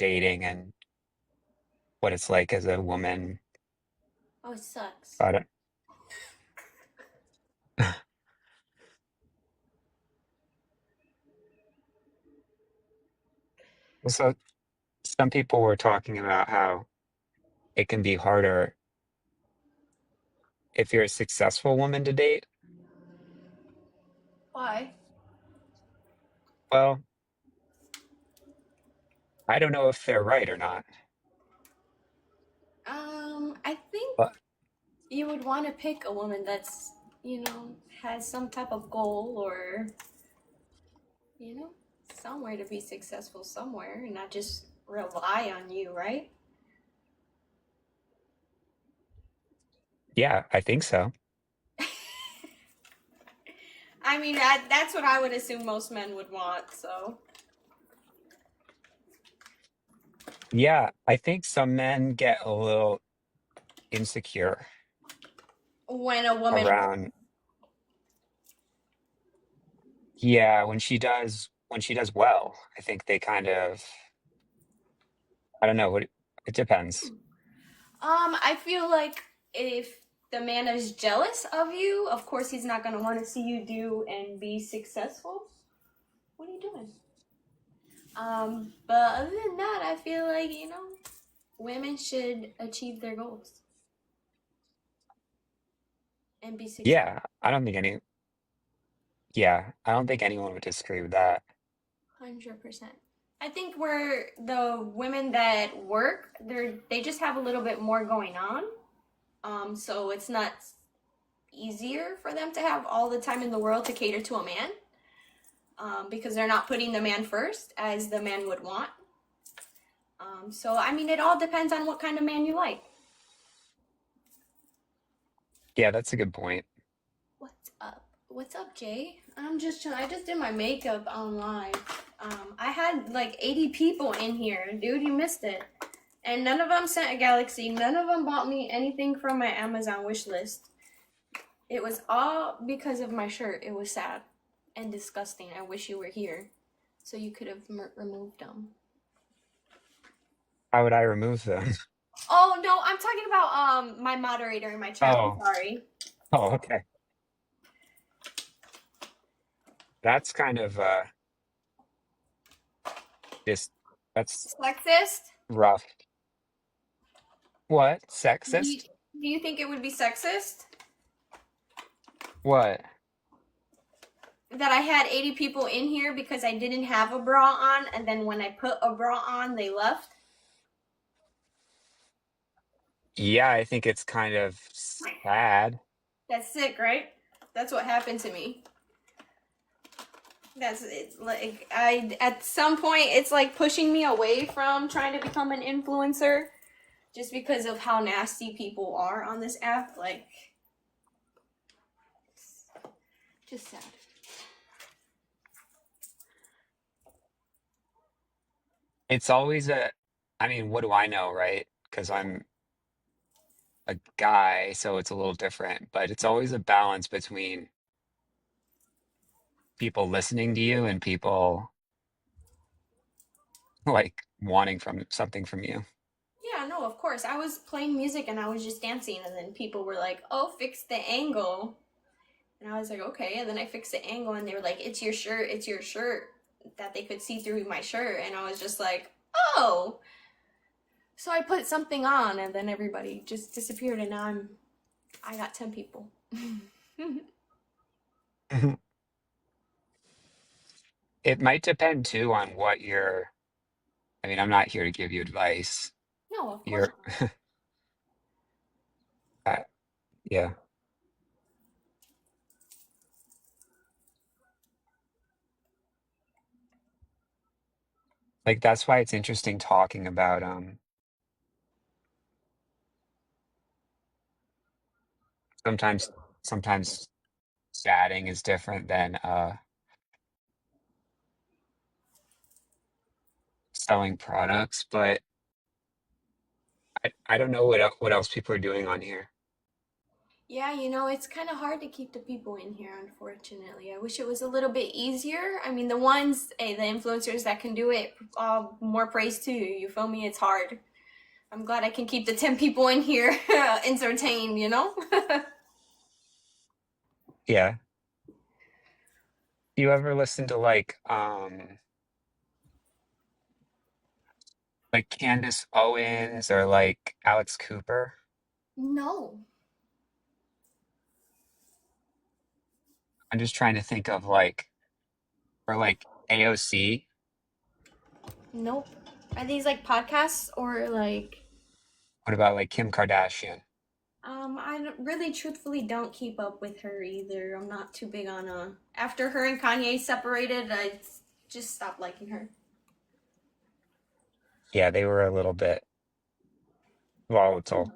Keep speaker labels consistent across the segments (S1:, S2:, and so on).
S1: dating and what it's like as a woman.
S2: Oh, it sucks.
S1: But so some people were talking about how it can be harder if you're a successful woman to date.
S2: Why?
S1: Well, I don't know if they're right or not,
S2: I think
S1: but
S2: you would want to pick a woman that's, has some type of goal or, you know, somewhere to be successful somewhere and not just rely on you, right?
S1: yeah, I think so.
S2: I mean, that's what I would assume most men would want, so.
S1: Yeah, I think some men get a little insecure
S2: When a woman.
S1: around, yeah, when she does well. I think they kind of, I don't know, what it depends.
S2: I feel like if the man is jealous of you, of course he's not going to want to see you do and be successful. What are you doing? But other than that, I feel like, women should achieve their goals and be successful.
S1: Yeah, I don't think anyone would disagree with that.
S2: 100%. I think where the women that work, they just have a little bit more going on. So it's not easier for them to have all the time in the world to cater to a man. Because they're not putting the man first as the man would want. So I mean, it all depends on what kind of man you like.
S1: Yeah, that's a good point.
S2: What's up? What's up, Jay? I just did my makeup online. I had like 80 people in here, dude. You missed it, and none of them sent a galaxy. None of them bought me anything from my Amazon wish list. It was all because of my shirt. It was sad and disgusting. I wish you were here, so you could have removed them.
S1: How would I remove them?
S2: Oh no, I'm talking about my moderator in my chat. I'm
S1: Oh,
S2: sorry.
S1: oh, okay. That's kind of just that's
S2: Sexist?
S1: rough. What?
S2: Do you,
S1: Sexist?
S2: do you think it would be sexist
S1: What?
S2: that I had 80 people in here because I didn't have a bra on, and then when I put a bra on, they left?
S1: Yeah, I think it's kind of sad.
S2: That's sick, right? That's what happened to me. That's it's like I at some point it's like pushing me away from trying to become an influencer just because of how nasty people are on this app. Like, just sad.
S1: It's always I mean, what do I know, right? Because I'm a guy, so it's a little different, but it's always a balance between people listening to you and people like wanting from something from you.
S2: Yeah, no, of course. I was playing music and I was just dancing, and then people were like, "Oh, fix the angle." And I was like, "Okay." And then I fixed the angle, and they were like, it's your shirt," that they could see through my shirt. And I was just like, "Oh." So I put something on, and then everybody just disappeared, and now I got 10 people.
S1: It might depend too on what you're, I mean, I'm not here to give you advice.
S2: No, of course
S1: You're,
S2: not.
S1: uh, yeah, like that's why it's interesting talking about sometimes sometimes chatting is different than selling products, but I don't know what else people are doing on here.
S2: Yeah, it's kind of hard to keep the people in here, unfortunately. I wish it was a little bit easier. I mean, the influencers that can do it, more praise to you. You feel me? It's hard. I'm glad I can keep the 10 people in here entertained.
S1: Yeah. You ever listen to like Candace Owens or like Alex Cooper?
S2: No,
S1: I'm just trying to think of like or like AOC.
S2: nope. Are these like podcasts or like.
S1: What about like Kim Kardashian?
S2: Really truthfully don't keep up with her either. I'm not too big on after her and Kanye separated, I just stopped liking her.
S1: Yeah, they were a little bit volatile.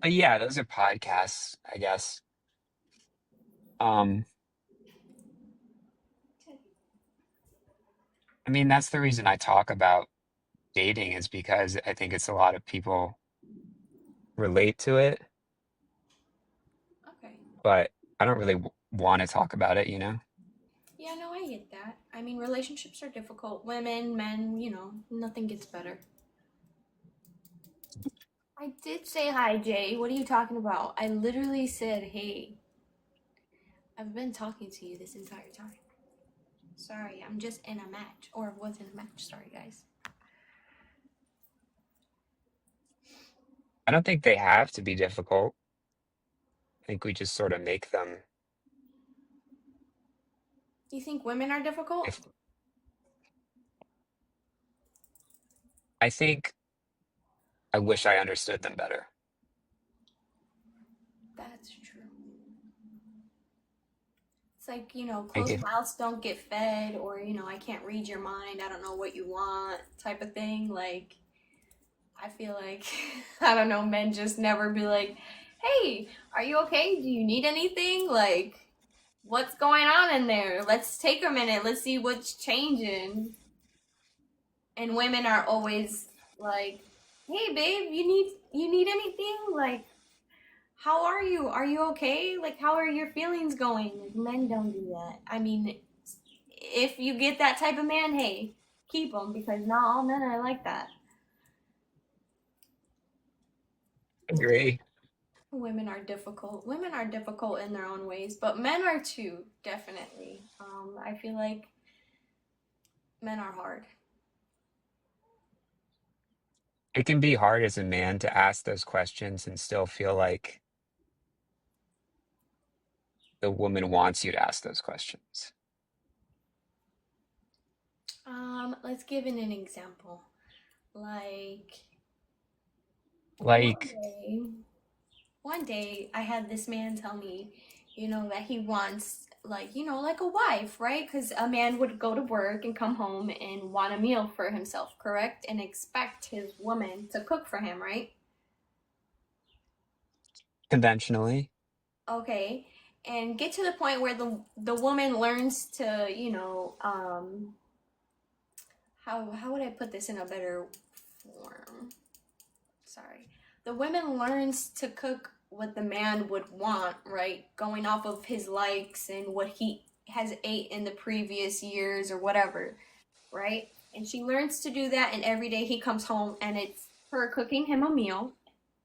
S1: But yeah, those are podcasts, I guess. Um, I mean, that's the reason I talk about dating is because I think it's a lot of people relate to it,
S2: Okay.
S1: but I don't really want to talk about it, you know?
S2: Yeah, no, I get that. I mean, relationships are difficult. Women, men, nothing gets better. I did say hi, Jay. What are you talking about? I literally said, hey, I've been talking to you this entire time. Sorry, I'm just in a match. Or was in a match. Sorry, guys.
S1: I don't think they have to be difficult. I think we just sort of make them.
S2: You think women are difficult?
S1: If I think I wish I understood them better.
S2: That's true. It's like,
S1: Like
S2: closed mouths don't get fed, or, I can't read your mind. I don't know what you want, type of thing. Like, I feel like, I don't know, men just never be like, hey, are you okay? Do you need anything? Like, what's going on in there? Let's take a minute. Let's see what's changing. And women are always like, hey, babe, you need anything? Like, how are you? Are you okay? Like, how are your feelings going? Like, men don't do that. I mean, if you get that type of man, hey, keep them because not all men are like that.
S1: agree.
S2: Women are difficult. Women are difficult in their own ways, but men are too, definitely. I feel like men are hard.
S1: It can be hard as a man to ask those questions and still feel like the woman wants you to ask those questions.
S2: Let's give it an example. Like one
S1: Like,
S2: day, one day I had this man tell me, that he wants like a wife, right? Because a man would go to work and come home and want a meal for himself, correct? And expect his woman to cook for him, right?
S1: conventionally,
S2: Okay. And get to the point where the woman learns to, how would I put this in a better form? Sorry. The woman learns to cook what the man would want, right? Going off of his likes and what he has ate in the previous years or whatever, right? And she learns to do that, and every day he comes home and it's her cooking him a meal,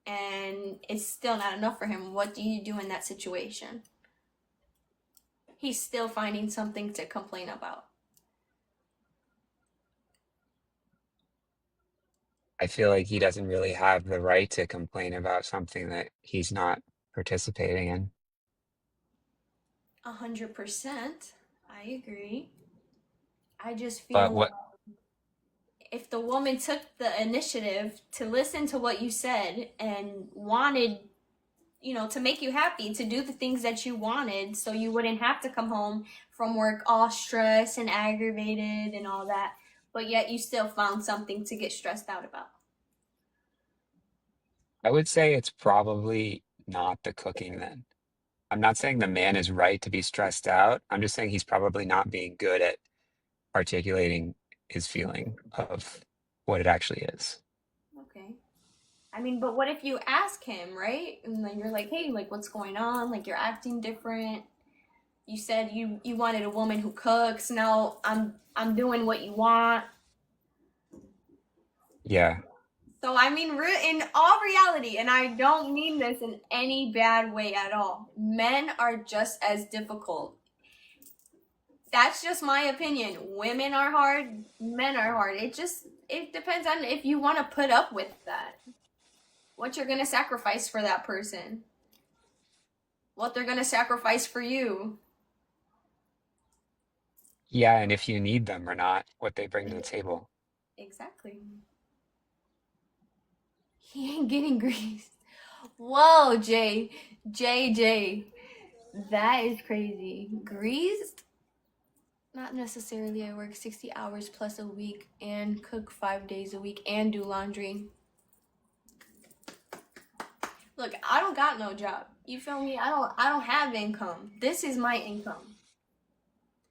S2: and it's still not enough for him. What do you do in that situation? He's still finding something to complain about.
S1: I feel like he doesn't really have the right to complain about something that he's not participating in.
S2: 100%. I agree. I just
S1: But
S2: feel
S1: what
S2: if the woman took the initiative to listen to what you said and wanted, to make you happy, to do the things that you wanted so you wouldn't have to come home from work all stressed and aggravated and all that, but yet you still found something to get stressed out about.
S1: I would say it's probably not the cooking then. I'm not saying the man is right to be stressed out. I'm just saying he's probably not being good at articulating his feeling of what it actually is.
S2: Okay. I mean, but what if you ask him, right? And then you're like, hey, like, what's going on? Like, you're acting different. You said you wanted a woman who cooks. Now I'm doing what you want.
S1: Yeah.
S2: So I mean, in all reality, and I don't mean this in any bad way at all. Men are just as difficult. That's just my opinion. Women are hard. Men are hard. It depends on if you want to put up with that. What you're gonna sacrifice for that person. What they're gonna sacrifice for you.
S1: Yeah, and if you need them or not, what they bring to the table.
S2: Exactly. He ain't getting greased. Whoa, Jay. Jay. That is crazy. Greased? Not necessarily. I work 60 hours plus a week and cook 5 days a week and do laundry. Look, I don't got no job. You feel me? I don't have income. This is my income.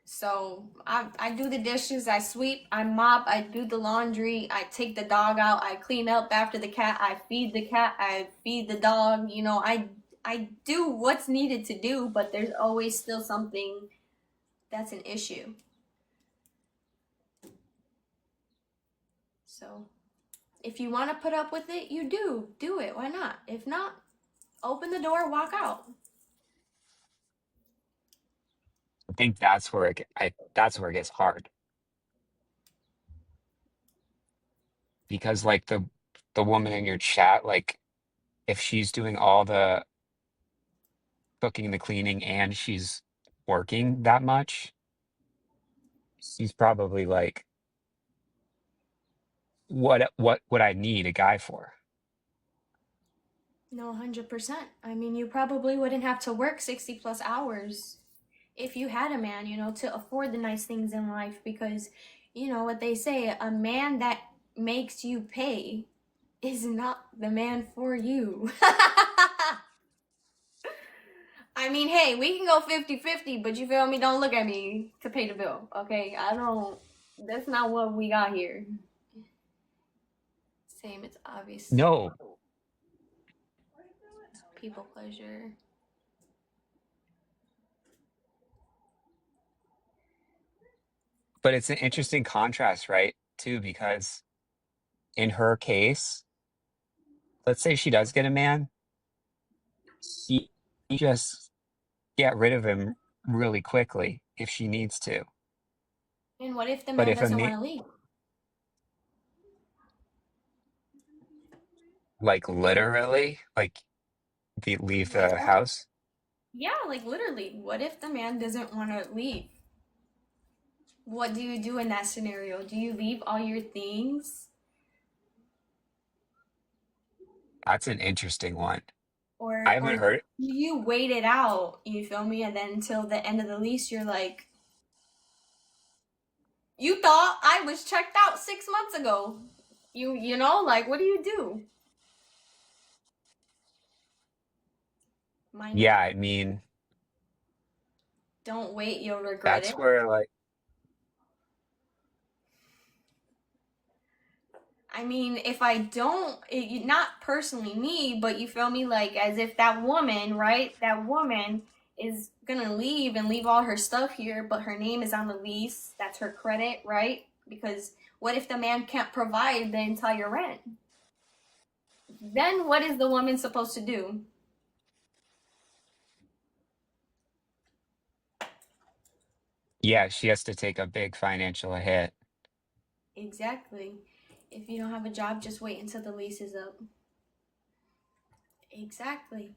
S2: So I do the dishes, I sweep, I mop, I do the laundry, I take the dog out, I clean up after the cat, I feed the cat, I feed the dog. I do what's needed to do, but there's always still something that's an issue. So if you want to put up with it, you do it. Why not? If not, open the door, walk out.
S1: I think that's where that's where it gets hard because like the woman in your chat, like if she's doing all the cooking, the cleaning, and she's working that much, she's probably like, what would I need a guy for?
S2: No, 100%. I mean, you probably wouldn't have to work 60 plus hours if you had a man, to afford the nice things in life because, what they say, a man that makes you pay is not the man for you. I mean, hey, we can go 50-50, but you feel me? Don't look at me to pay the bill, okay? That's not what we got here. Same, it's obvious.
S1: No,
S2: People pleasure.
S1: but it's an interesting contrast, right? Too, because in her case, let's say she does get a man, she just get rid of him really quickly if she needs to.
S2: And what if the
S1: But
S2: man
S1: if a
S2: doesn't
S1: man
S2: want to leave?
S1: like literally like leave
S2: Like
S1: the
S2: what?
S1: house,
S2: Yeah, like literally. What if the man doesn't want to leave? What do you do in that scenario? Do you leave all your things?
S1: that's an interesting one. I
S2: Or
S1: haven't
S2: do
S1: heard.
S2: you wait it out, you feel me? And then until the end of the lease, you're like, you thought I was checked out 6 months ago. Like what do you do? Mind
S1: Yeah,
S2: you,
S1: I mean,
S2: don't wait, you'll regret
S1: that's
S2: it.
S1: where like
S2: I mean, if I don't, not personally me, but you feel me, like as if that woman, right? That woman is gonna leave and leave all her stuff here, but her name is on the lease. That's her credit, right? Because what if the man can't provide the entire rent? Then what is the woman supposed to do?
S1: yeah, she has to take a big financial hit.
S2: Exactly. If you don't have a job, just wait until the lease is up. Exactly.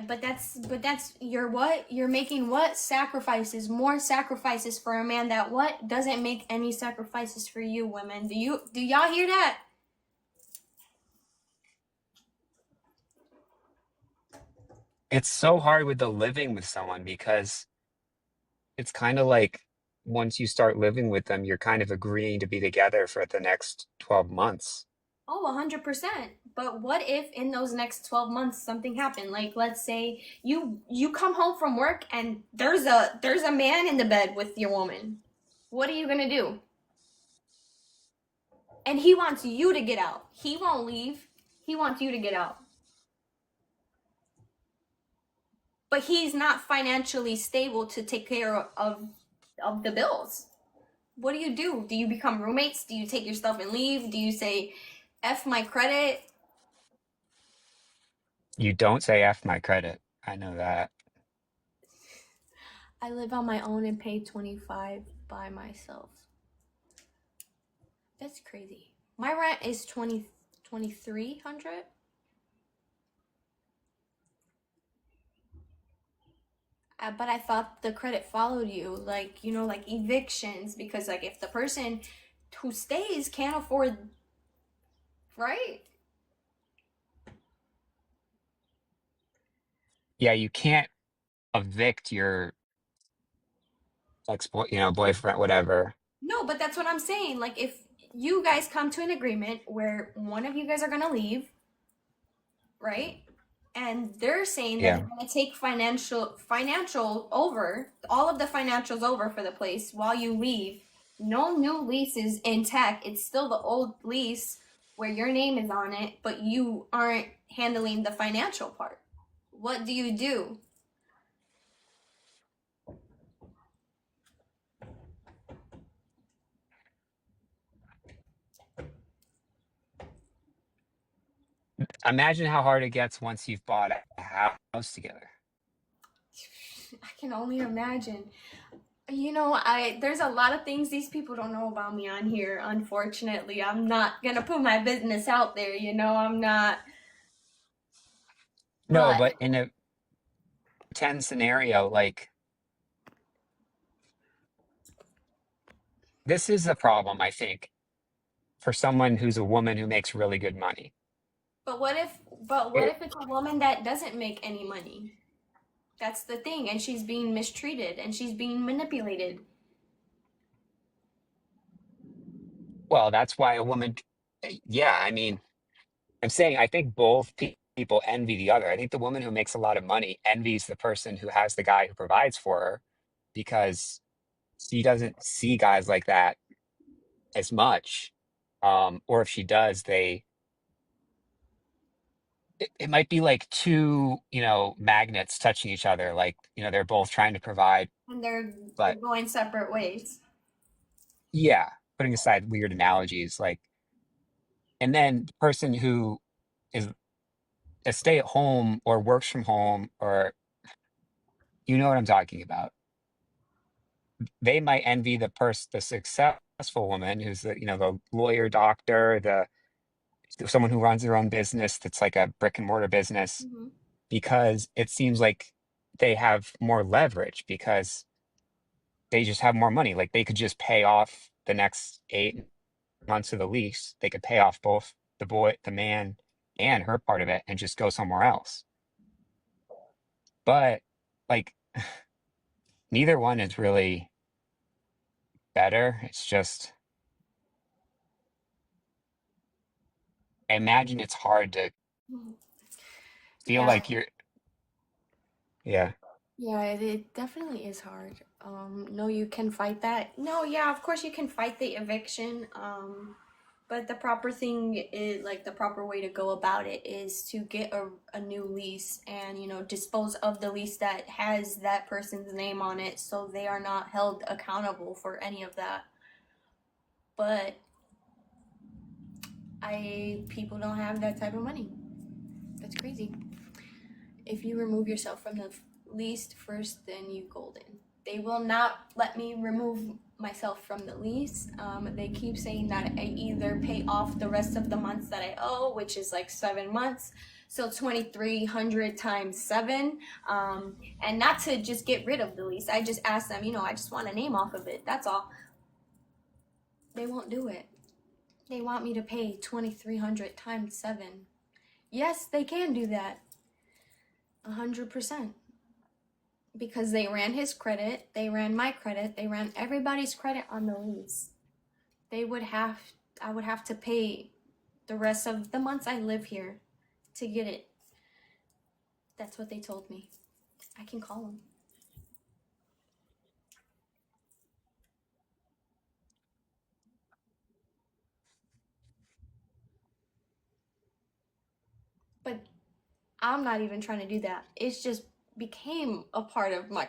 S2: But that's you're what? You're making what? Sacrifices, more sacrifices for a man that what? Doesn't make any sacrifices for you, women. Do y'all hear that?
S1: It's so hard with the living with someone because it's kind of like once you start living with them, you're kind of agreeing to be together for the next 12 months.
S2: Oh, 100%. But what if in those next 12 months something happened? Like let's say you come home from work and there's a man in the bed with your woman. What are you going to do? And he wants you to get out. He won't leave. He wants you to get out. But he's not financially stable to take care of the bills. What do? Do you become roommates? Do you take your stuff and leave? Do you say F my credit?
S1: You don't say F my credit. I know that.
S2: I live on my own and pay 25 by myself. That's crazy. My rent is 2300. But I thought the credit followed you, like, like evictions, because like if the person who stays can't afford, right?
S1: Yeah, you can't evict your boyfriend, whatever.
S2: No, but that's what I'm saying. Like if you guys come to an agreement where one of you guys are gonna leave, right? And they're saying that
S1: Yeah.
S2: they're gonna take financial over, all of the financials over for the place while you leave. No new lease is intact. It's still the old lease where your name is on it, but you aren't handling the financial part. What do you do?
S1: Imagine how hard it gets once you've bought a house together.
S2: I can only imagine. I there's a lot of things these people don't know about me on here. Unfortunately, I'm not gonna put my business out there. I'm not.
S1: No,
S2: But
S1: but in a pretend scenario, like this is a problem, I think, for someone who's a woman who makes really good money.
S2: but what if but what
S1: It,
S2: if it's a woman that doesn't make any money? That's the thing, and she's being mistreated and she's being manipulated.
S1: well, that's why a woman, yeah, I mean, I'm saying I think both people envy the other. I think the woman who makes a lot of money envies the person who has the guy who provides for her because she doesn't see guys like that as much. Or if she does, it might be like two, magnets touching each other. Like, they're both trying to provide,
S2: And they're
S1: but
S2: going separate ways.
S1: yeah, putting aside weird analogies, like, and then the person who is a stay at home or works from home, or you know what I'm talking about. They might envy the successful woman who's the lawyer, doctor, the someone who runs their own business that's like a brick and mortar business
S2: Hmm.
S1: because it seems like they have more leverage because they just have more money. Like they could just pay off the next 8 months of the lease. They could pay off both the man, and her part of it and just go somewhere else. But like neither one is really better. It's just, I imagine it's hard to feel
S2: Yeah,
S1: like you're, yeah.
S2: yeah, it definitely is hard. No, you can fight that. No, yeah, of course you can fight the eviction. But the proper thing is like the proper way to go about it is to get a new lease and dispose of the lease that has that person's name on it so they are not held accountable for any of that. But I people don't have that type of money. That's crazy. If you remove yourself from the lease first, then you golden. They will not let me remove myself from the lease. They keep saying that I either pay off the rest of the months that I owe, which is like 7 months, so 2,300 times seven, and not to just get rid of the lease. I just ask them, I just want a name off of it. That's all. They won't do it. They want me to pay 2,300 times seven. Yes, they can do that. 100%. Because they ran his credit, they ran my credit, they ran everybody's credit on the lease. They would have, I would have to pay the rest of the months I live here to get it. That's what they told me. I can call them. I'm not even trying to do that. It's just became a part of my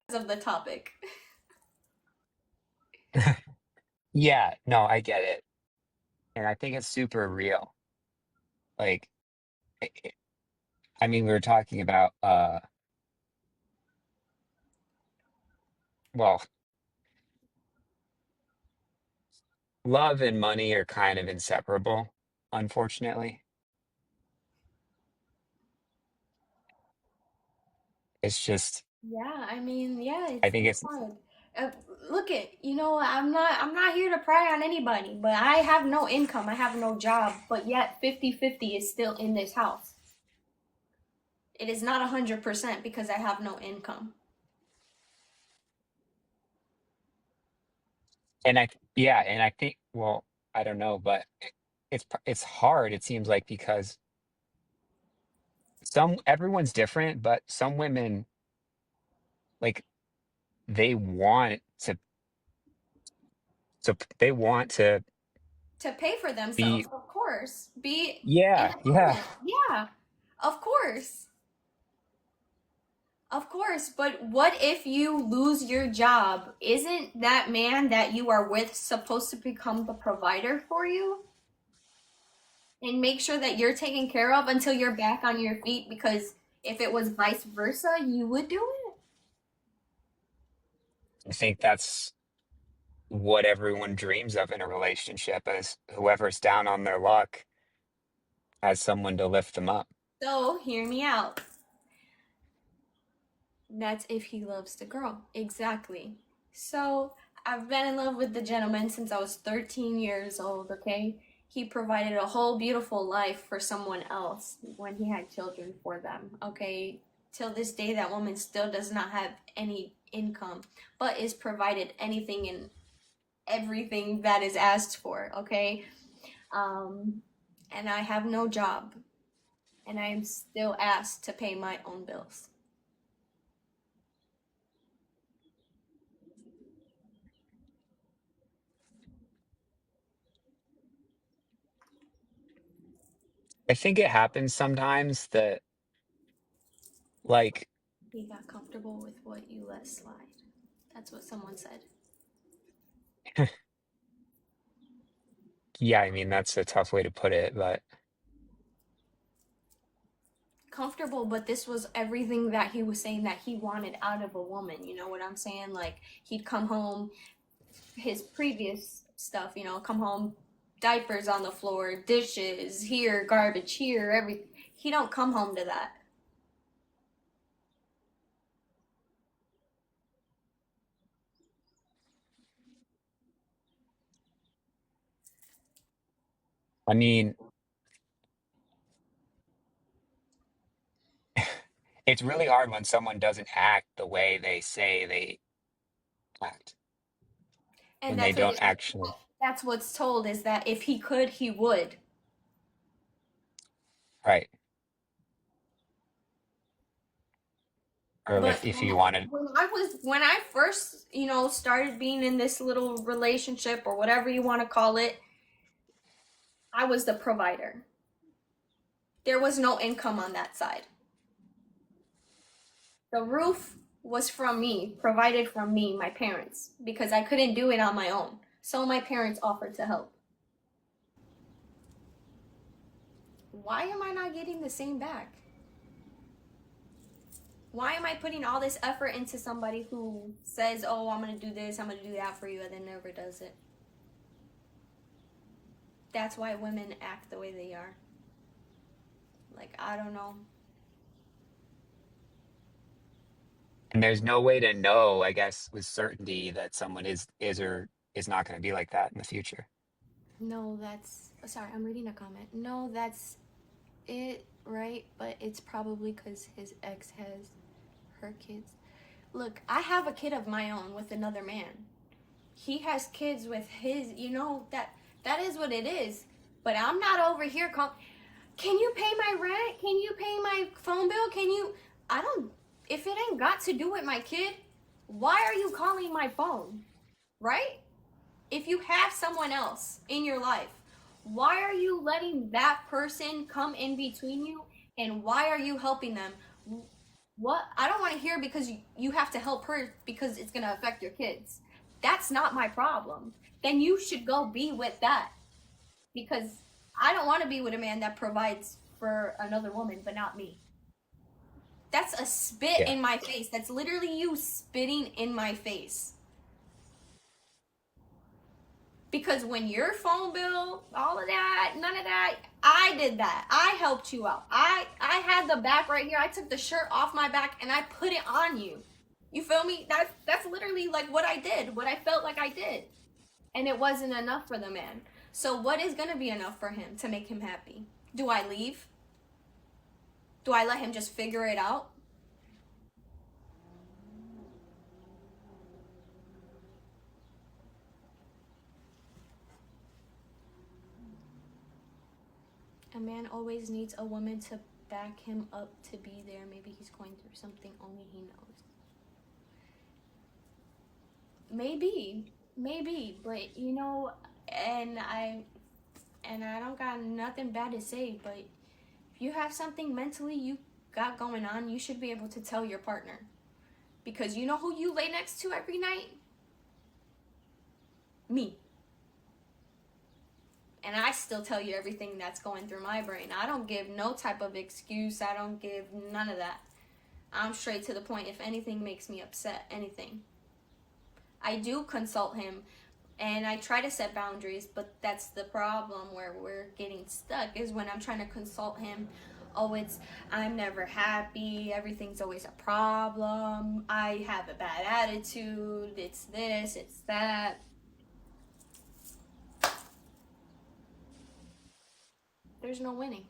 S2: because of the topic.
S1: Yeah, no, I get it. And I think it's super real. Like, I mean, we were talking about, well, love and money are kind of inseparable, unfortunately. It's just,
S2: Yeah, I mean, yeah,
S1: I
S2: it's
S1: think it's,
S2: hard. Uh, Look at, I'm not here to pry on anybody, but I have no income, I have no job, but yet 50-50 is still in this house. It is not 100% because I have no income.
S1: and yeah, and I think, well, I don't know, but it's hard, it seems like, because everyone's different, but some women, like, they want they want to
S2: To pay for themselves,
S1: be,
S2: of course. Be
S1: yeah, yeah.
S2: independent. Yeah, of course. Of course, but what if you lose your job? Isn't that man that you are with supposed to become the provider for you? And make sure that you're taken care of until you're back on your feet, because if it was vice versa, you would do it.
S1: I think that's what everyone dreams of in a relationship, is whoever's down on their luck has someone to lift them up.
S2: So, hear me out. That's if he loves the girl. Exactly. So, I've been in love with the gentleman since I was 13 years old, okay? He provided a whole beautiful life for someone else when he had children for them, okay? Till this day, that woman still does not have any income, but is provided anything and everything that is asked for, okay? Um, and I have no job, and I am still asked to pay my own bills.
S1: I think it happens sometimes that, like,
S2: He got comfortable with what you let slide. That's what someone said.
S1: yeah, I mean, that's a tough way to put it, but
S2: Comfortable, but this was everything that he was saying that he wanted out of a woman. You know what I'm saying? Like, he'd come home, his previous stuff, come home, diapers on the floor, dishes here, garbage here, everything. He don't come home to that.
S1: I mean, it's really hard when someone doesn't act the way they say they act,
S2: And
S1: when they don't actually,
S2: that's what's told, is that if he could, he would.
S1: right? Or
S2: But
S1: if you wanted,
S2: when I first, started being in this little relationship or whatever you want to call it, I was the provider. There was no income on that side. The roof was from me, provided from me, my parents, because I couldn't do it on my own. So my parents offered to help. Why am I not getting the same back? Why am I putting all this effort into somebody who says, "Oh, I'm going to do this, I'm going to do that for you," and then never does it? That's why women act the way they are. Like, I don't know.
S1: and there's no way to know, I guess, with certainty that someone is or is not going to be like that in the future.
S2: No, that's. Sorry, I'm reading a comment. No, that's it, right? But it's probably because his ex has her kids. Look, I have a kid of my own with another man. He has kids with his, that is what it is. But I'm not over here can you pay my rent? Can you pay my phone bill? I don't, if it ain't got to do with my kid, why are you calling my phone? Right? If you have someone else in your life, Why are you letting that person come in between you? And why are you helping them? What? I don't want to hear because you have to help her because it's going to affect your kids. That's not my problem. Then you should go be with that because I don't want to be with a man that provides for another woman, but not me. That's a spit
S1: Yeah.
S2: in my face. That's literally you spitting in my face. Because when your phone bill, all of that, none of that, I did that. I helped you out. I had the back right here. I took the shirt off my back and I put it on you. You feel me? That's literally like what I did, what I felt like I did. And it wasn't enough for the man. So what is going to be enough for him to make him happy? Do I leave? Do I let him just figure it out? A man always needs a woman to back him up to be there. Maybe he's going through something only he knows. Maybe, but you know, and I and I don't got nothing bad to say, but if you have something mentally you got going on, you should be able to tell your partner. Because you know who you lay next to every night? Me. And I still tell you everything that's going through my brain. I don't give no type of excuse. I don't give none of that. I'm straight to the point. If anything makes me upset, anything. I do consult him and I try to set boundaries, but that's the problem where we're getting stuck is when I'm trying to consult him. Oh, it's I'm never happy, everything's always a problem, I have a bad attitude, it's this, it's that. There's no winning.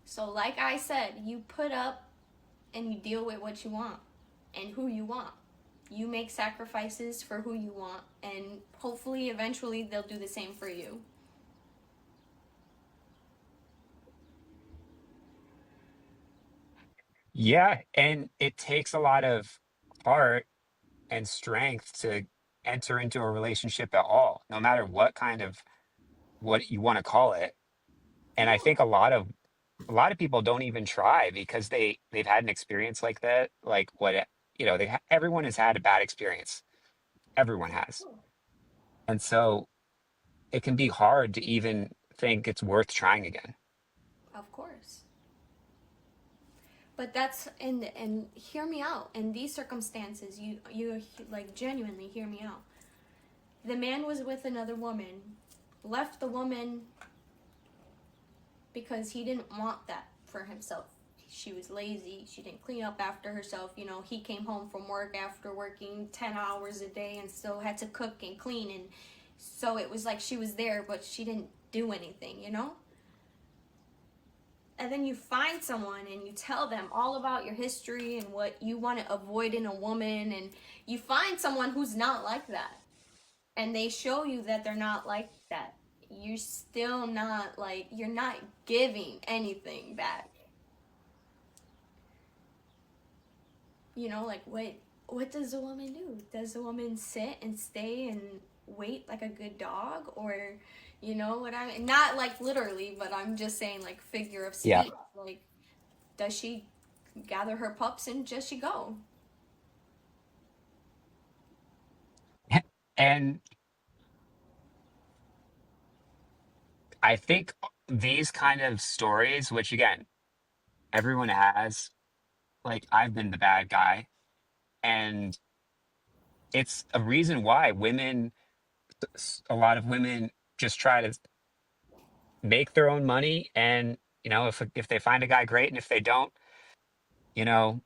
S2: So, like I said, you put up and you deal with what you want and who you want. You make sacrifices for who you want, and hopefully, eventually, they'll do the same for you.
S1: Yeah, and it takes a lot of heart and strength to enter into a relationship at all, no matter what kind of what you want to call it. And I
S2: Yeah.
S1: think a lot of people don't even try because they've had an experience like that, like everyone has had a bad experience. Everyone has. And so it can be hard to even think it's worth trying again.
S2: Of course. But that's and hear me out. In these circumstances, you like genuinely hear me out. The man was with another woman, left the woman because he didn't want that for himself. She was lazy. She didn't clean up after herself. You know, he came home from work after working 10 hours a day and still had to cook and clean. And so it was like she was there, but she didn't do anything, you know? And then you find someone and you tell them all about your history and what you want to avoid in a woman. And you find someone who's not like that. And they show you that they're not like that. You're still not like, you're not giving anything back. You know, like what does a woman do? Does a woman sit and stay and wait like a good dog? Or you know what I mean? Not like literally, but I'm just saying like figure of
S1: Yeah.
S2: speech. Like does she gather her pups and just she go?
S1: And I think these kind of stories, which again, everyone has, like I've been the bad guy, and it's a reason why a lot of women just try to make their own money. And, if they find a guy, great. And if they don't, you know,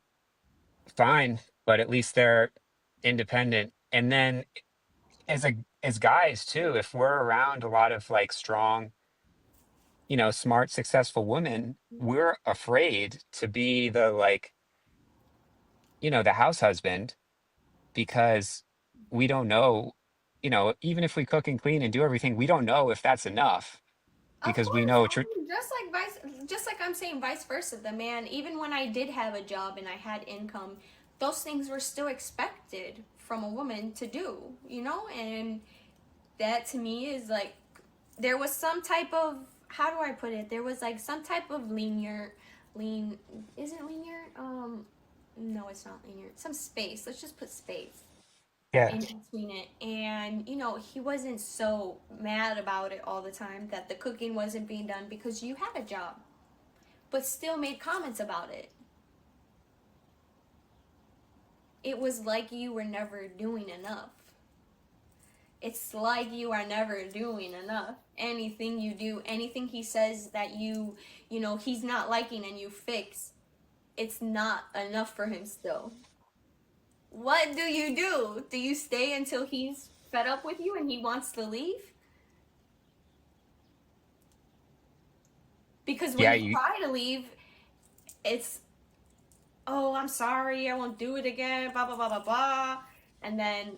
S1: fine, but at least they're independent. And then as guys too, if we're around a lot of like strong, smart, successful women, we're afraid to be the like, the house husband because we don't know, even if we cook and clean and do everything, we don't know if that's enough
S2: Of
S1: because we
S2: course,
S1: know
S2: I mean, just like I'm saying vice versa. The man, even when I did have a job and I had income, those things were still expected from a woman to do, you know? And that to me is like there was some type of, how do I put it? There was like some type of lean, is it linear? No, it's not linear. Some space. Let's just put space
S1: Yeah.
S2: in between it. And, he wasn't so mad about it all the time that the cooking wasn't being done because you had a job, but still made comments about it. It was like you were never doing enough. It's like you are never doing enough. Anything you do, anything he says that he's not liking and you fix, it's not enough for him still. What do you do? Do you stay until he's fed up with you and he wants to leave? Because when
S1: Yeah,
S2: you try to leave, it's, oh, I'm sorry, I won't do it again, blah, blah, blah, blah, blah. And then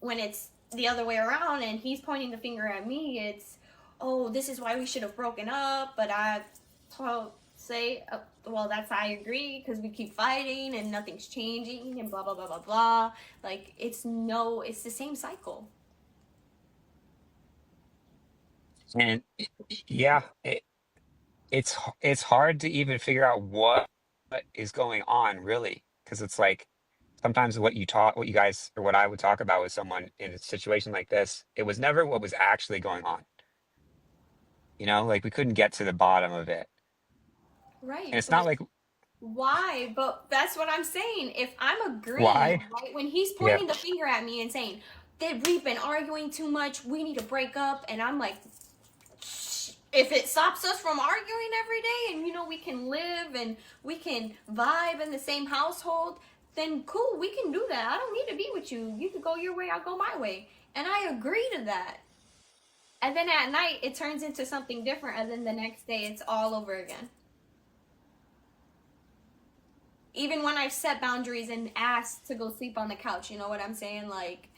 S2: when it's the other way around and he's pointing the finger at me, it's, oh, this is why we should have broken up. But I say, well, that's, I agree, because we keep fighting and nothing's changing and blah, blah, blah, blah, blah. Like, it's the same cycle.
S1: and yeah, it's hard to even figure out what is going on really, because it's like sometimes what you guys, or what I would talk about with someone in a situation like this, it was never what was actually going on. Like we couldn't get to the bottom of it. And
S2: Right,
S1: it's not
S2: but
S1: like
S2: why? But that's what I'm saying. If I'm
S1: why?
S2: agreeing, right, when he's
S1: Yeah.
S2: pointing the finger at me and saying that we've been arguing too much, we need to break up, and I'm like, if it stops us from arguing every day, and we can live and we can vibe in the same household, then cool, we can do that. I don't need to be with you. You can go your way, I'll go my way, and I agree to that. And then at night, it turns into something different, and then the next day, it's all over again. Even when I've set boundaries and asked to go sleep on the couch, you know what I'm saying? Like,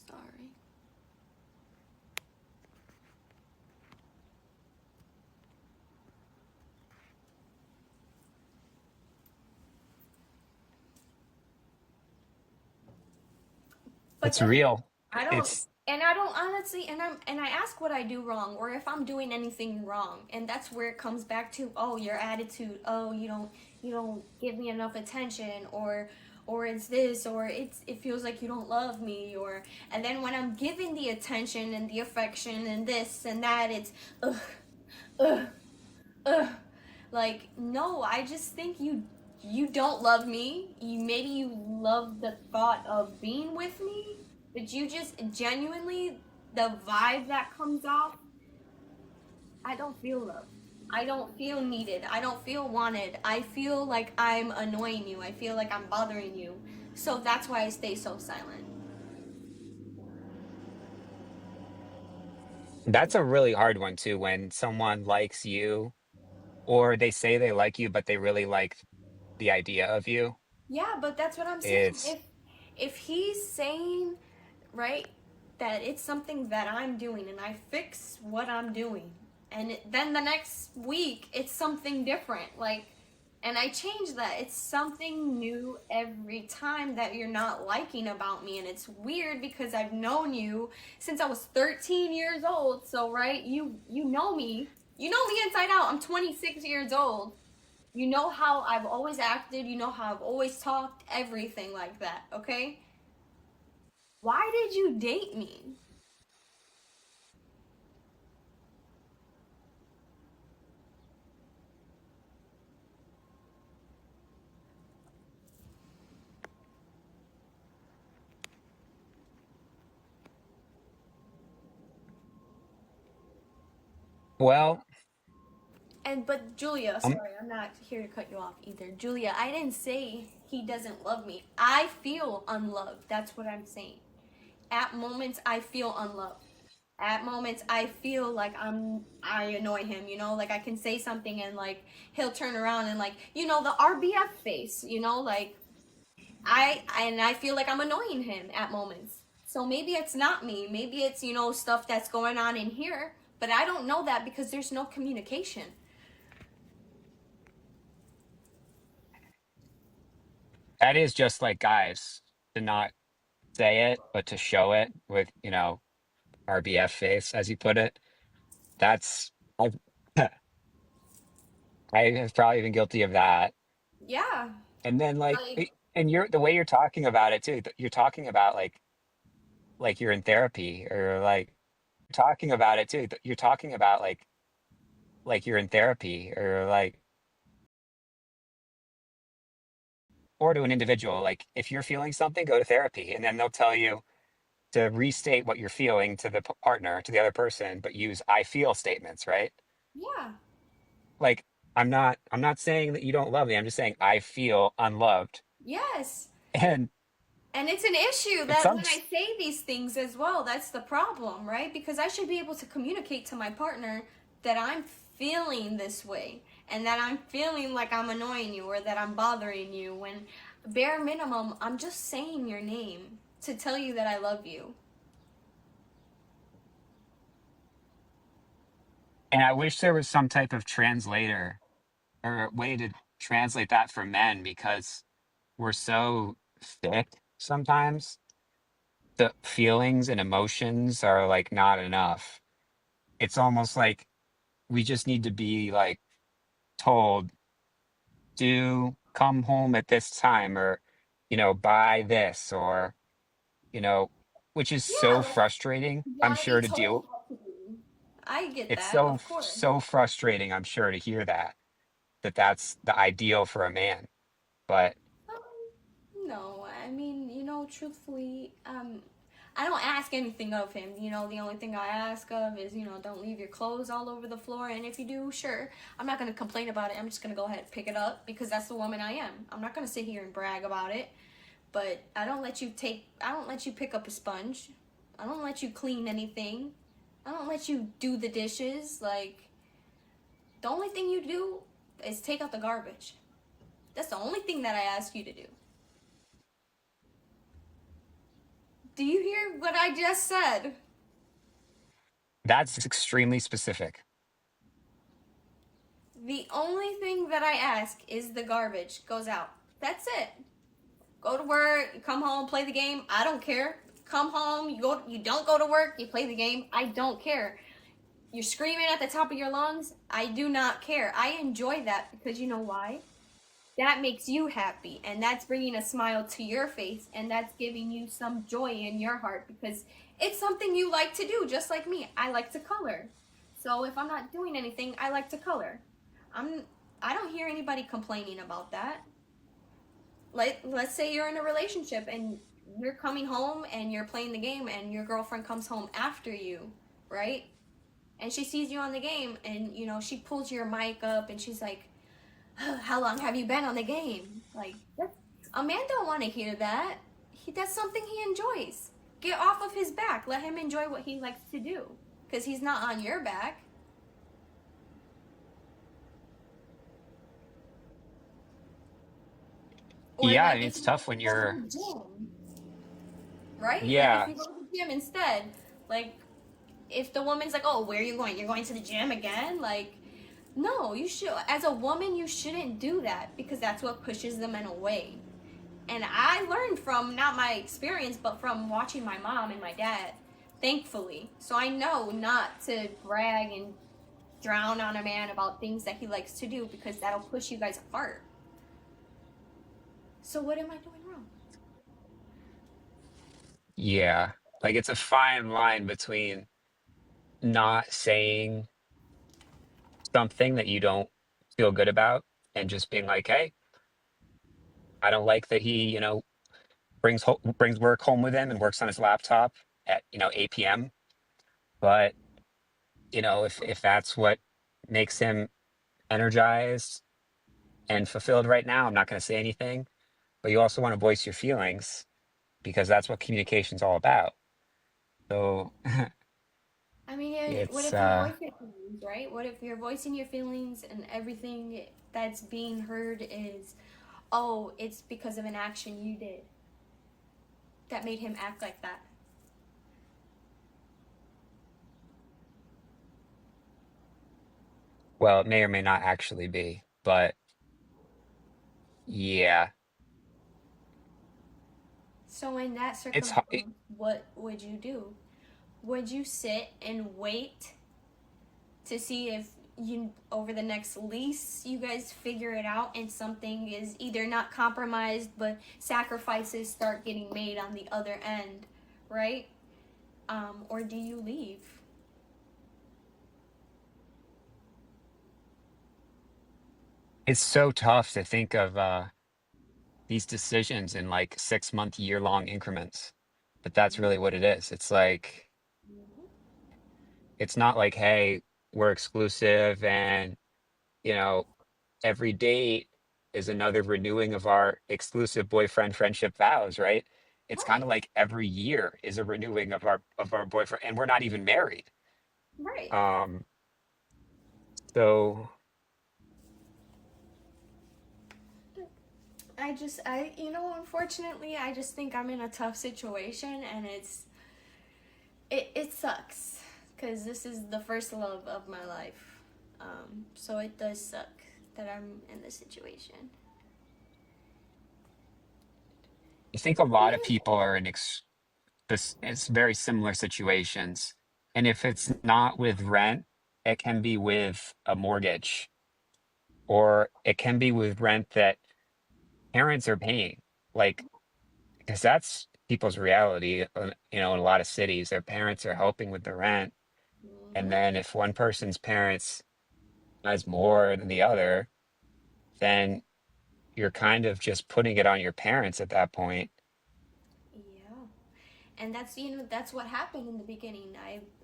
S2: sorry. But
S1: It's
S2: then
S1: real.
S2: I don't,
S1: It's
S2: and I don't honestly, and I ask what I do wrong or if I'm doing anything wrong, and that's where it comes back to, oh, your attitude, oh, you don't give me enough attention, or it's this, or it feels like you don't love me, and then when I'm giving the attention and the affection and this and that, it's ugh, ugh, ugh. Like, no, I just think you don't love me. Maybe you love the thought of being with me, but you just genuinely, the vibe that comes off, I don't feel love. I don't feel needed. I don't feel wanted. I feel like I'm annoying you. I feel like I'm bothering you. So that's why I stay so silent.
S1: that's a really hard one too, when someone likes you, or they say they like you, but they really like the idea of you.
S2: Yeah, but that's what I'm saying.
S1: It's
S2: If he's saying, right, that it's something that I'm doing and I fix what I'm doing, and then the next week it's something different, like, and I change that. It's something new every time that you're not liking about me, and it's weird because I've known you since I was 13 years old. So, right, you know me. You know me inside out. I'm 26 years old. You know how I've always acted, you know how I've always talked, everything like that, okay? Why did you date me?
S1: well,
S2: But Julia,
S1: um,
S2: sorry, I'm not here to cut you off either. Julia, I didn't say he doesn't love me. I feel unloved. That's what I'm saying. At moments, I feel unloved. At moments, I feel like I annoy him, like I can say something and like he'll turn around and like, the RBF face, like I feel like I'm annoying him at moments. So maybe it's not me. Maybe it's, stuff that's going on in here, but I don't know that because there's no communication.
S1: that is just like guys. to not say it, but to show it with, RBF face, as you put it. That's I've I have probably been guilty of that.
S2: Yeah.
S1: And then
S2: Like,
S1: and you're the way you're talking about it too, you're talking about like you're in therapy or like talking about it too. You're talking about like you're in therapy or like or to an individual. Like if you're feeling something, go to therapy, and then they'll tell you to restate what you're feeling to the partner, to the other person, but use I feel statements, right?
S2: yeah.
S1: Like I'm not saying that you don't love me. I'm just saying I feel unloved.
S2: Yes.
S1: And
S2: And it's an issue
S1: it
S2: that when I
S1: sounds
S2: say these things as well, that's the problem, right? Because I should be able to communicate to my partner that I'm feeling this way and that I'm feeling like I'm annoying you or that I'm bothering you when bare minimum I'm just saying your name to tell you that I love you.
S1: and I wish there was some type of translator or a way to translate that for men because we're so thick sometimes. The feelings and emotions are like not enough. It's almost like we just need to be like told do come home at this time or buy this or you know which is so
S2: Yeah, like
S1: frustrating,
S2: you
S1: I'm
S2: want to be
S1: sure, to
S2: told
S1: deal.
S2: what to do. I get
S1: It's
S2: that,
S1: so
S2: of course.
S1: so frustrating, I'm sure, to hear that's the ideal for a man, but
S2: No, I mean, truthfully, I don't ask anything of him. The only thing I ask of is, don't leave your clothes all over the floor. And if you do, sure, I'm not going to complain about it. I'm just going to go ahead and pick it up because that's the woman I am. I'm not going to sit here and brag about it. But I don't let you pick up a sponge. I don't let you clean anything. I don't let you do the dishes. Like, the only thing you do is take out the garbage. That's the only thing that I ask you to do. Do you hear what I just said?
S1: that's extremely specific.
S2: The only thing that I ask is the garbage goes out. That's it. Go to work, you come home, play the game. I don't care. Come home, you don't go to work, you play the game. I don't care. You're screaming at the top of your lungs. I do not care. I enjoy that because you know why? That makes you happy and that's bringing a smile to your face and that's giving you some joy in your heart because it's something you like to do just like me. I like to color. So if I'm not doing anything, I like to color. I'm I don't hear anybody complaining about that. Like let's say you're in a relationship and you're coming home and you're playing the game and your girlfriend comes home after you, right? And she sees you on the game and she pulls your mic up and she's like, how long have you been on the game? Like, a man don't want to hear that. That's something he enjoys. Get off of his back. Let him enjoy what he likes to do. Because he's not on your back. Or,
S1: Yeah, I
S2: like,
S1: mean
S2: if
S1: it's
S2: you
S1: tough when
S2: go to
S1: you're
S2: the gym, right? Like, if
S1: yeah
S2: you go to the gym instead, like, if the woman's like, oh, where are you going? You're going to the gym again? Like, no, you should. As a woman, you shouldn't do that because that's what pushes the men away. And I learned from not my experience, but from watching my mom and my dad, thankfully. So I know not to brag and drown on a man about things that he likes to do because that'll push you guys apart. So what am I doing wrong?
S1: yeah like it's a fine line between not saying something that you don't feel good about and just being like, hey, I don't like that he brings work home with him and works on his laptop at 8 p.m. But if that's what makes him energized and fulfilled right now, I'm not going to say anything. But you also want to voice your feelings because that's what communication's all about. So
S2: I mean, what
S1: it's
S2: if you voice your feelings, right? What if you're voicing your feelings and everything that's being heard is, oh, it's because of an action you did that made him act like that?
S1: well, it may or may not actually be, but yeah,
S2: So in that
S1: It's
S2: circumstance, what would you do? Would you sit and wait to see if you over the next lease you guys figure it out and something is either not compromised but sacrifices start getting made on the other end, right? Or do you leave?
S1: it's so tough to think of these decisions in like 6 month, year-long increments. But that's really what it is. It's like it's not like, hey, we're exclusive and you know, every date is another renewing of our exclusive boyfriend friendship vows, right? It's kind
S2: Right,
S1: of like every year is a renewing of our boyfriend, and we're not even married.
S2: right.
S1: Um, so
S2: Unfortunately, I just think I'm in a tough situation, and it sucks because this is the first love of my life. So it does suck that I'm in this situation.
S1: I think a lot of people are in this it's very similar situations. And if it's not with rent, it can be with a mortgage, or it can be with rent that parents are paying. Like, because that's people's reality. In a lot of cities, their parents are helping with the rent. And
S2: Mm-hmm.
S1: then if one person's parents has more than the other, then you're kind of just putting it on your parents at that point.
S2: Yeah. And that's what happened in the beginning.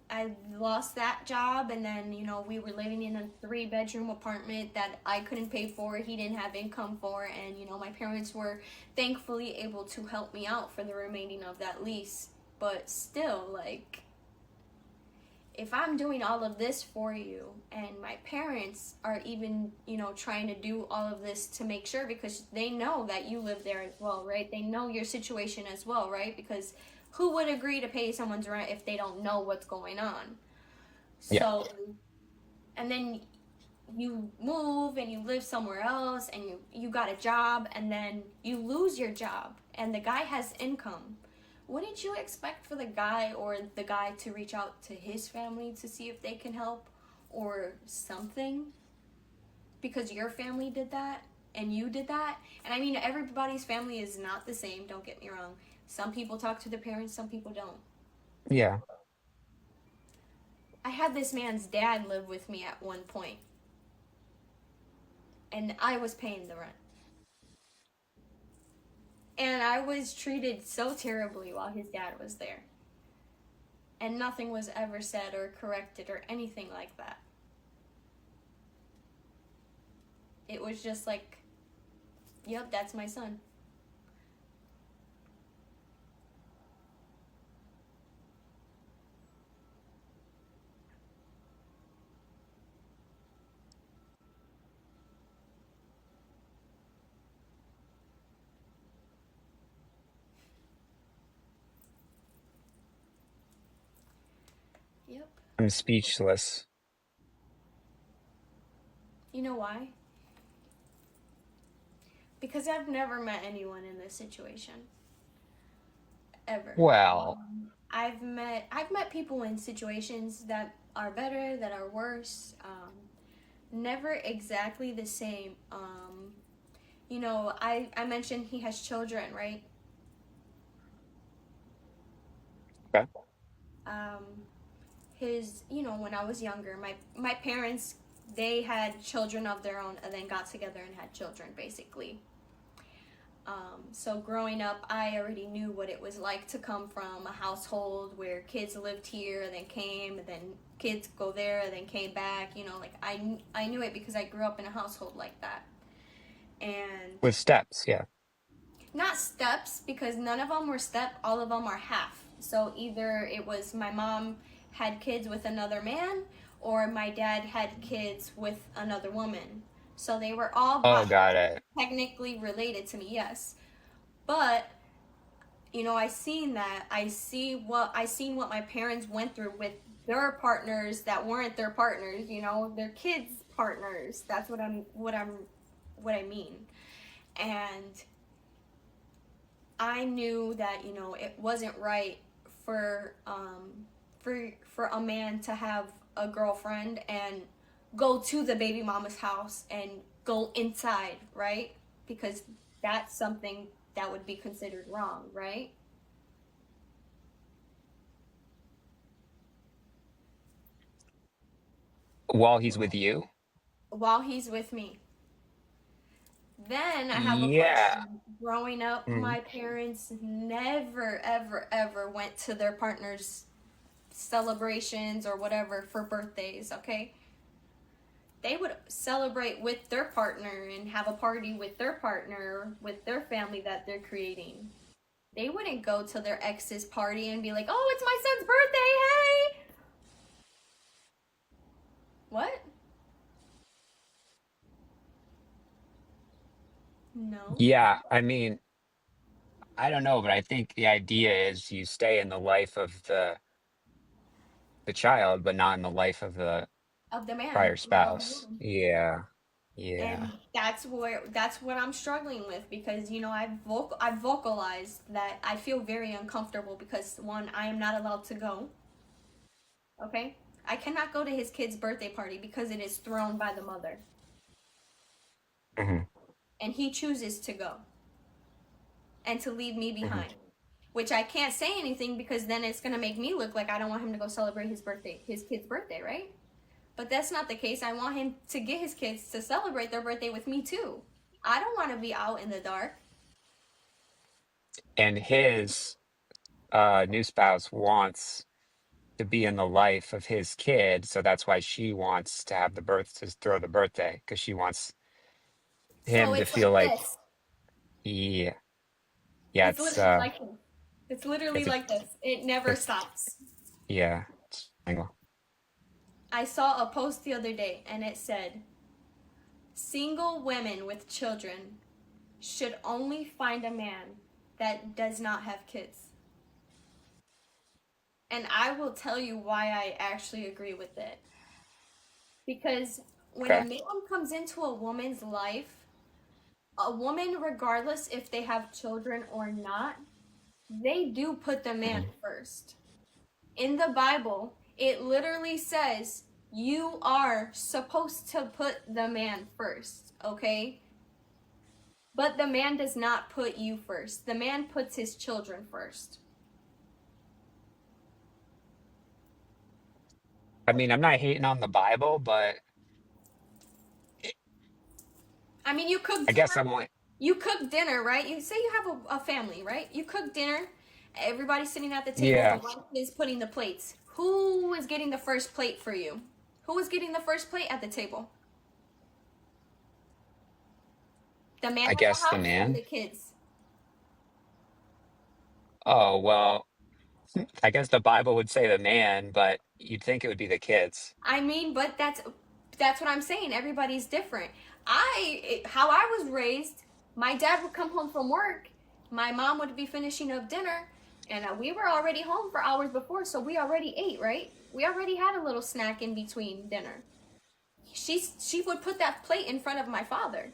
S2: I lost that job, and then we were living in a 3 bedroom apartment that I couldn't pay for, he didn't have income for, and my parents were thankfully able to help me out for the remaining of that lease. But still, like, if I'm doing all of this for you and my parents are even, trying to do all of this to make sure, because they know that you live there as well, right? They know your situation as well, right? Because who would agree to pay someone's rent if they don't know what's going on?
S1: Yeah.
S2: So, and then you move and you live somewhere else and you got a job and then you lose your job and the guy has income. Wouldn't you expect for the guy or the guy to reach out to his family to see if they can help or something, because your family did that and you did that? And I mean, everybody's family is not the same, don't get me wrong. Some people talk to their parents, some people don't.
S1: Yeah.
S2: I had this man's dad live with me at one point and I was paying the rent. And I was treated so terribly while his dad was there. And nothing was ever said or corrected or anything like that. It was just like, yep, that's my son. Yep.
S1: I'm speechless.
S2: You know why? Because I've never met anyone in this situation. Ever.
S1: Well,
S2: I've met people in situations that are better, that are worse. Never exactly the same. I mentioned he has children, right?
S1: okay.
S2: Um, when I was younger, my parents, they had children of their own and then got together and had children, basically. So growing up, I already knew what it was like to come from a household where kids lived here, then came, and then kids go there, and then came back. Like I knew it because I grew up in a household like that. And
S1: With steps, yeah.
S2: not steps, because none of them were step, all of them are half. So either it was my mom had kids with another man, or my dad had kids with another woman. So they were all
S1: Oh, got it.
S2: technically related to me, yes. But I seen that. I seen what my parents went through with their partners that weren't their partners, their kids' partners. That's what I mean. And I knew that it wasn't right for for a man to have a girlfriend and go to the baby mama's house and go inside, right? Because that's something that would be considered wrong, right?
S1: While he's with you?
S2: While he's with me. Then I have a
S1: Yeah.
S2: question. Growing up,
S1: Mhm.
S2: my parents never, ever, ever went to their partner's celebrations or whatever for birthdays, okay? They would celebrate with their partner and have a party with their partner, with their family that they're creating. They wouldn't go to their ex's party and be like, oh, it's my son's birthday, hey! What? No.
S1: Yeah, I mean, I don't know, but I think the idea is you stay in the life of the child, but not in the life of the
S2: Of the man
S1: prior
S2: or of the
S1: spouse.
S2: woman.
S1: Yeah. Yeah.
S2: And that's what I'm struggling with because I've vocalized that I feel very uncomfortable because one, I am not allowed to go. Okay, I cannot go to his kid's birthday party because it is thrown by the mother,
S1: Hmm.
S2: and he chooses to go and to leave me
S1: Hmm.
S2: behind. Which I can't say anything because then it's gonna make me look like I don't want him to go celebrate his kid's birthday, right? But that's not the case. I want him to get his kids to celebrate their birthday with me too. I don't want to be out in the dark.
S1: And his new spouse wants to be in the life of his kid, so that's why she wants to have the birth to throw the birthday because she wants
S2: So
S1: him to
S2: it's
S1: feel
S2: like
S1: like
S2: this.
S1: yeah, yeah,
S2: It's literally like this. It's literally
S1: it's a
S2: like this. It never
S1: it's
S2: stops.
S1: yeah, it's angle.
S2: I saw a post the other day and it said, single women with children should only find a man that does not have kids. And I will tell you why I actually agree with it. Because when a
S1: Okay.
S2: man comes into a woman's life, a woman, regardless if they have children or not, they do put the man
S1: Hmm.
S2: first. In the Bible, it literally says you are supposed to put the man first, okay? But the man does not put you first. The man puts his children first.
S1: I mean, I'm not hating on the Bible, but
S2: I mean, you cook
S1: I guess
S2: dinner.
S1: I'm like,
S2: You cook dinner, right? You say you have a family, right? You cook dinner. Everybody's sitting at the table. The
S1: yeah,
S2: wife is putting the plates. Who is getting the first plate for you? Who is getting the first plate at the table? The man
S1: I
S2: of the
S1: guess the
S2: house or
S1: man.
S2: the kids?
S1: Oh, well, I guess the Bible would say the man, but you'd think it would be the kids.
S2: I mean, but that's what I'm saying. Everybody's different. How I was raised, my dad would come home from work, my mom would be finishing up dinner, and we were already home for hours before, so we already ate, right? We already had a little snack in between dinner. She would put that plate in front of my father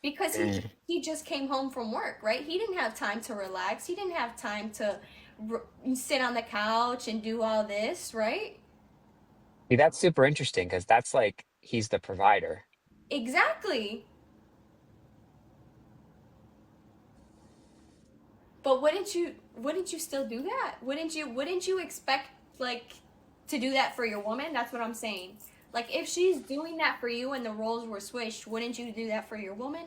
S2: because
S1: Mm.
S2: he just came home from work, right? He didn't have time to relax. He didn't have time to sit on the couch and do all this, right?
S1: See, that's super interesting because that's like he's the provider.
S2: Exactly. But wouldn't you still do that? Wouldn't you expect like to do that for your woman? That's what I'm saying. Like if she's doing that for you and the roles were switched, wouldn't you do that for your woman?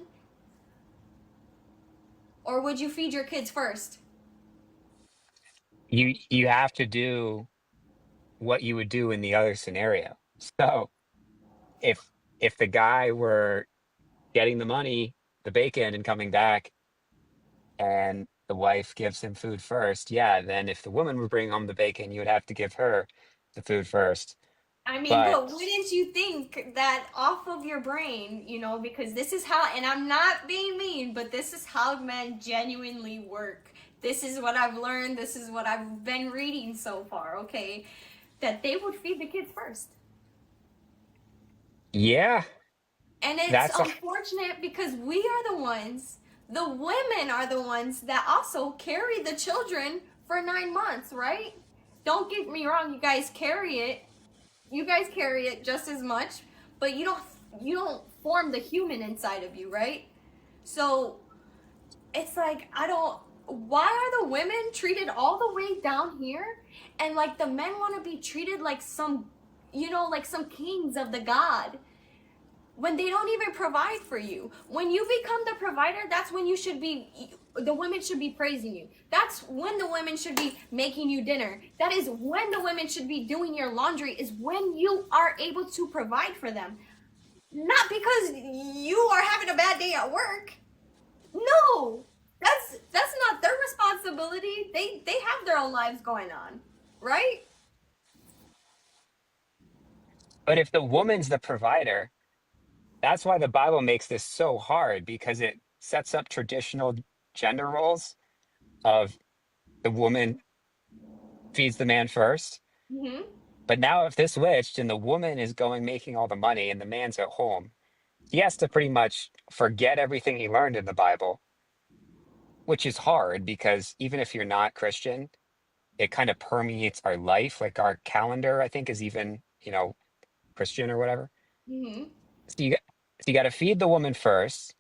S2: Or would you feed your kids first?
S1: You have to do what you would do in the other scenario. So if if the guy were getting the money, the bacon, and coming back, and the wife gives him food first, yeah, then if the woman were bringing home the bacon, you would have to give her the food first.
S2: I mean,
S1: But
S2: but wouldn't you think that off of your brain, because this is how, and I'm not being mean, but this is how men genuinely work. This is what I've learned. This is what I've been reading so far, okay? That they would feed the kids first.
S1: yeah,
S2: And it's
S1: that's a
S2: unfortunate because we are the ones The women are the ones that also carry the children for 9 months, right? Don't get me wrong, you guys carry it. You guys carry it just as much, but you don't form the human inside of you, right? So it's like I don't. Why are the women treated all the way down here, and like the men want to be treated like some, like some kings of the god, when they don't even provide for you? When you become the provider, that's when you should be. The women should be praising you. That's when the women should be making you dinner. That is when the women should be doing your laundry. Is when you are able to provide for them, not because you are having a bad day at work. No, that's not their responsibility. They have their own lives going on, right?
S1: But if the woman's the provider, that's why the Bible makes this so hard, because it sets up traditional gender roles of the woman feeds the man first.
S2: Mm-hmm.
S1: But now if this switched and the woman is going making all the money and the man's at home, he has to pretty much forget everything he learned in the Bible, which is hard because even if you're not Christian, it kind of permeates our life. Like our calendar, I think, is even, Christian or whatever.
S2: Mm-hmm.
S1: So you got to feed the woman first.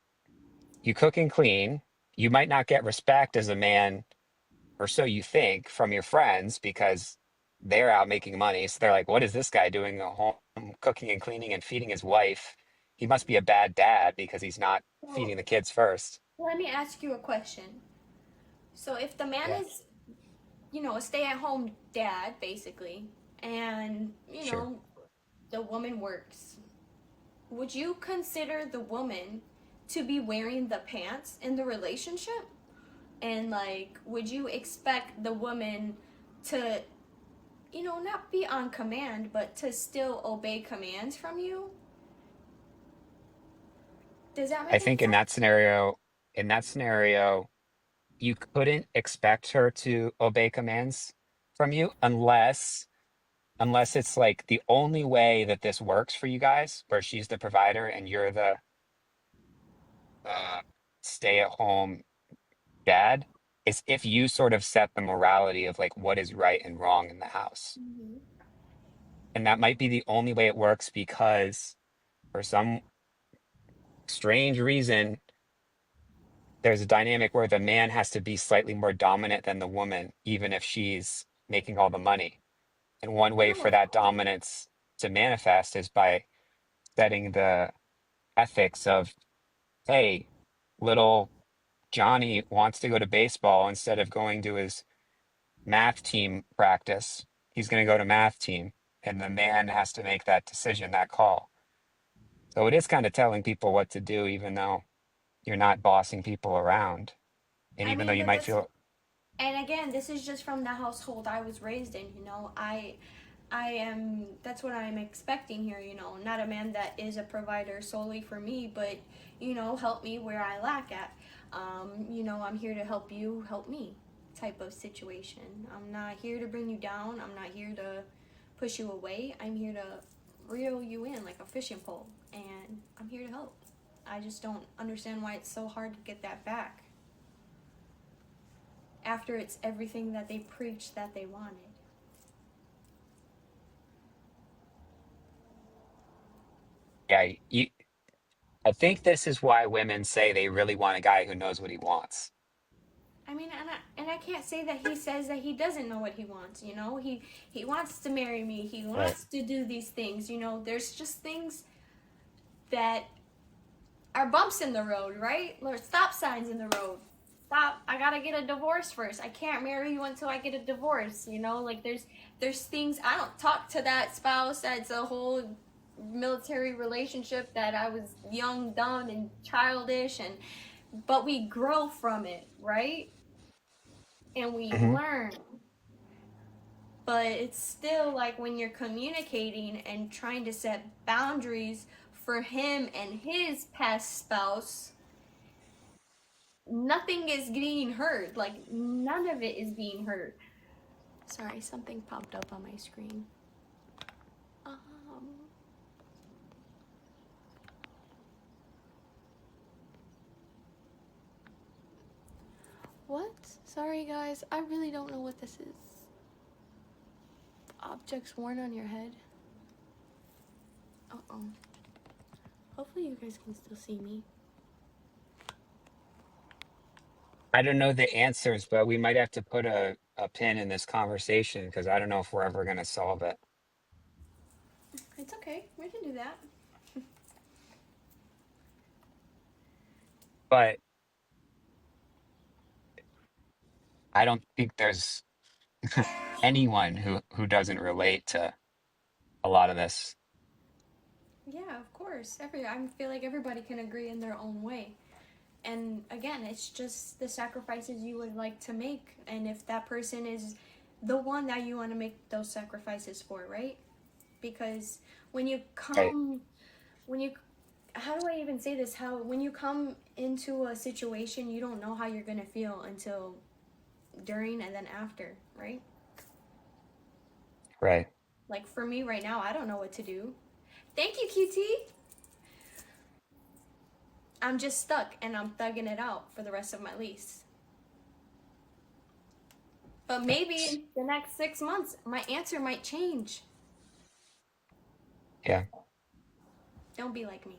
S1: You cook and clean. You might not get respect as a man, or so you think, from your friends because they're out making money. So they're like, what is this guy doing at home cooking and cleaning and feeding his wife? He must be a bad dad because he's not
S2: So
S1: feeding the kids first.
S2: let me ask you a question. So if the man
S1: Yeah,
S2: is, a stay-at-home dad, basically, and
S1: sure.
S2: the woman works, would you consider the woman to be wearing the pants in the relationship? And like, would you expect the woman to, not be on command, but to still obey commands from you? Does that
S1: I
S2: make any
S1: think
S2: sense?
S1: in that scenario, you couldn't expect her to obey commands from you unless it's like the only way that this works for you guys, where she's the provider and you're the uh, stay-at-home dad, is if you sort of set the morality of like what is right and wrong in the house.
S2: Mm-hmm.
S1: And that might be the only way it works because for some strange reason, there's a dynamic where the man has to be slightly more dominant than the woman, even if she's making all the money. And one way for
S2: No.
S1: that dominance to manifest is by setting the ethics of, hey, little Johnny wants to go to baseball instead of going to his math team practice. He's going to go to math team. And the man has to make that decision, that call. So it is kind of telling people what to do, even though you're not bossing people around. And
S2: I
S1: even though
S2: mean,
S1: you
S2: but
S1: might
S2: this,
S1: feel,
S2: and again, this is just from the household I was raised in. I am. That's what I'm expecting here. Not a man that is a provider solely for me, but help me where I lack at. I'm here to help you, help me, type of situation. I'm not here to bring you down. I'm not here to push you away. I'm here to reel you in like a fishing pole, and I'm here to help. I just don't understand why it's so hard to get that back after it's everything that they preached that they wanted.
S1: yeah, I think this is why women say they really want a guy who knows what he wants.
S2: I mean, and I can't say that he says that he doesn't know what he wants. He wants to marry me. He
S1: Right.
S2: wants to do these things. There's just things that are bumps in the road, right? Or stop signs in the road. Stop! I gotta get a divorce first. I can't marry you until I get a divorce. Like there's things I don't talk to that spouse. That's a whole military relationship that I was young, dumb, and childish, and but we grow from it, right? And we
S1: Hmm.
S2: learn. But it's still like when you're communicating and trying to set boundaries for him and his past spouse, nothing is being heard. Like none of it is being heard. Sorry, something popped up on my screen. Um, What? Sorry, guys. I really don't know what this is. Objects worn on your head. Uh-oh. Hopefully you guys can still see me.
S1: I don't know the answers, but we might have to put a pin in this conversation because I don't know if we're ever going to solve it.
S2: It's okay. We can do that.
S1: But I don't think there's anyone who doesn't relate to a lot of this.
S2: Yeah, of course. I feel like everybody can agree in their own way. And again, it's just the sacrifices you would like to make, and if that person is the one that you want to make those sacrifices for, right? Because when you
S1: Right.
S2: come, when you, how do I even say this? How, when you come into a situation, you don't know how you're going to feel until during and then after, right?
S1: Right.
S2: Like for me right now, I don't know what to do. Thank you, QT. I'm just stuck and I'm thugging it out for the rest of my lease. But maybe in the next 6 months, my answer might change.
S1: Yeah.
S2: Don't be like me.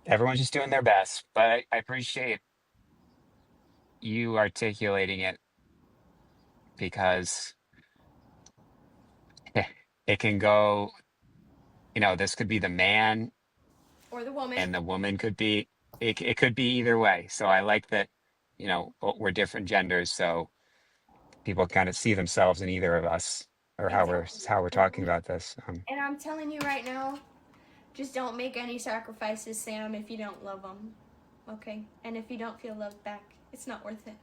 S1: Everyone's just doing their best, but I appreciate you articulating it because it can go, this could be the man
S2: Or the woman.
S1: and the woman could be, it could be either way. So I like that, we're different genders. So people kind of see themselves in either of us or
S2: Exactly.
S1: how we're talking about this.
S2: And I'm telling you right now, just don't make any sacrifices, Sam, if you don't love them. Okay? And if you don't feel loved back, it's not worth it.